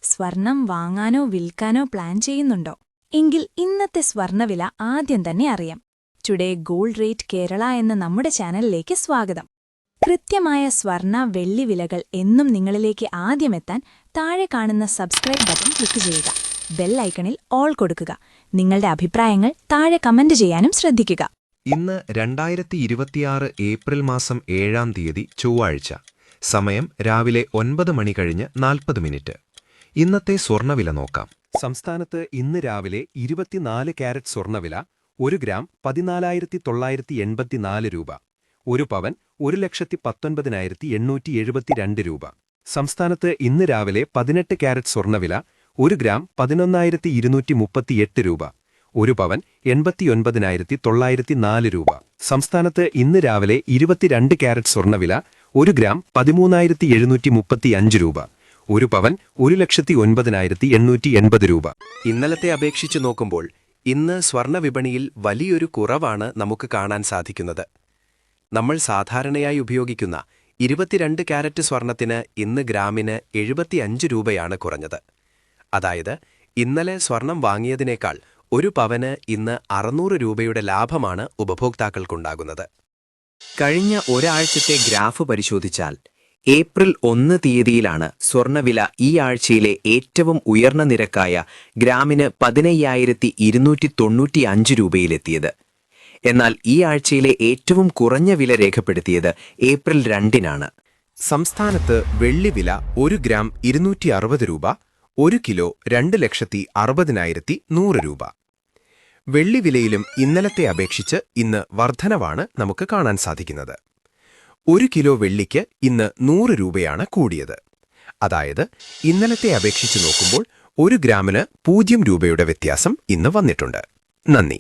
സ്വർണം വാങ്ങാനോ വിൽക്കാനോ പ്ലാൻ ചെയ്യുന്നുണ്ടോ? എങ്കിൽ ഇന്നത്തെ സ്വർണവില ആദ്യം തന്നെ അറിയാം. ടുഡേ ഗോൾഡ് റേറ്റ് കേരള എന്ന നമ്മുടെ ചാനലിലേക്ക് സ്വാഗതം. കൃത്യമായ സ്വർണ വെള്ളി വിലകൾ എന്നും നിങ്ങളിലേക്ക് ആദ്യമെത്താൻ താഴെ കാണുന്ന സബ്സ്ക്രൈബ് ബട്ടൺ ക്ലിക്ക് ചെയ്യുക. ബെൽ ഐക്കണിൽ ഓൾ കൊടുക്കുക. നിങ്ങളുടെ അഭിപ്രായങ്ങൾ താഴെ കമന്റ് ചെയ്യാനും ശ്രദ്ധിക്കുക. ഇന്ന് 2026 ഏപ്രിൽ മാസം 7-ാം തീയതി ചൊവ്വാഴ്ച. സമയം രാവിലെ 9 മണി കഴിഞ്ഞ് 40 മിനിറ്റ്. ഇന്നത്തെ സ്വർണ്ണവില നോക്കാം. സംസ്ഥാനത്ത് ഇന്ന് രാവിലെ 24 കാരറ്റ് സ്വർണ്ണവില 1 ഗ്രാം 14,984 രൂപ. 1 പവൻ 1,19,872 രൂപ. സംസ്ഥാനത്ത് ഇന്ന് രാവിലെ 18 കാരറ്റ് സ്വർണ്ണവില 1 ഗ്രാം 11,238 രൂപ. 1 പവൻ 89,904 രൂപ. സംസ്ഥാനത്ത് ഇന്ന് രാവിലെ 22 കാരറ്റ് സ്വർണ്ണവില 1 ഗ്രാം 13,735 രൂപ. 1 പവൻ 1,09,880 രൂപ. ഇന്നലത്തെ അപേക്ഷിച്ച് നോക്കുമ്പോൾ ഇന്ന് സ്വർണ്ണവിപണിയിൽ വലിയൊരു കുറവാണ് നമുക്ക് കാണാൻ സാധിക്കുന്നത്. നമ്മൾ സാധാരണയായി ഉപയോഗിക്കുന്ന 22 കാരറ്റ് സ്വർണത്തിന് ഇന്ന് ഗ്രാമിന് 75 രൂപയാണ് കുറഞ്ഞത്. അതായത് ഇന്നലെ സ്വർണം വാങ്ങിയതിനേക്കാൾ 1 പവന് ഇന്ന് 600 രൂപയുടെ ലാഭമാണ് ഉപഭോക്താക്കൾക്കുണ്ടാകുന്നത്. കഴിഞ്ഞ ഒരാഴ്ചത്തെ ഗ്രാഫ് പരിശോധിച്ചാൽ ഏപ്രിൽ 1 തീയതിയിലാണ് സ്വർണ്ണവില ഈ ആഴ്ചയിലെ ഏറ്റവും ഉയർന്ന നിരക്കായ ഗ്രാമിന് 15,295 രൂപയിലെത്തിയത്. എന്നാൽ ഈ ആഴ്ചയിലെ ഏറ്റവും കുറഞ്ഞ വില രേഖപ്പെടുത്തിയത് ഏപ്രിൽ 2-നാണ്. സംസ്ഥാനത്ത് വെള്ളിവില 1 ഗ്രാം 260 രൂപ, 1 കിലോ 2,60,100 രൂപ. വെള്ളിവിലയിലും ഇന്നലത്തെ അപേക്ഷിച്ച് ഇന്ന് വർധനവാണ് നമുക്ക് കാണാൻ സാധിക്കുന്നത്. 1 കിലോ വെള്ളിക്ക് ഇന്ന് 100 രൂപയാണ് കൂടിയത്. അതായത് ഇന്നലത്തെ അപേക്ഷിച്ച് നോക്കുമ്പോൾ 1 ഗ്രാമിന് 0 രൂപയുടെ വ്യത്യാസം ഇന്ന് വന്നിട്ടുണ്ട്. നന്ദി.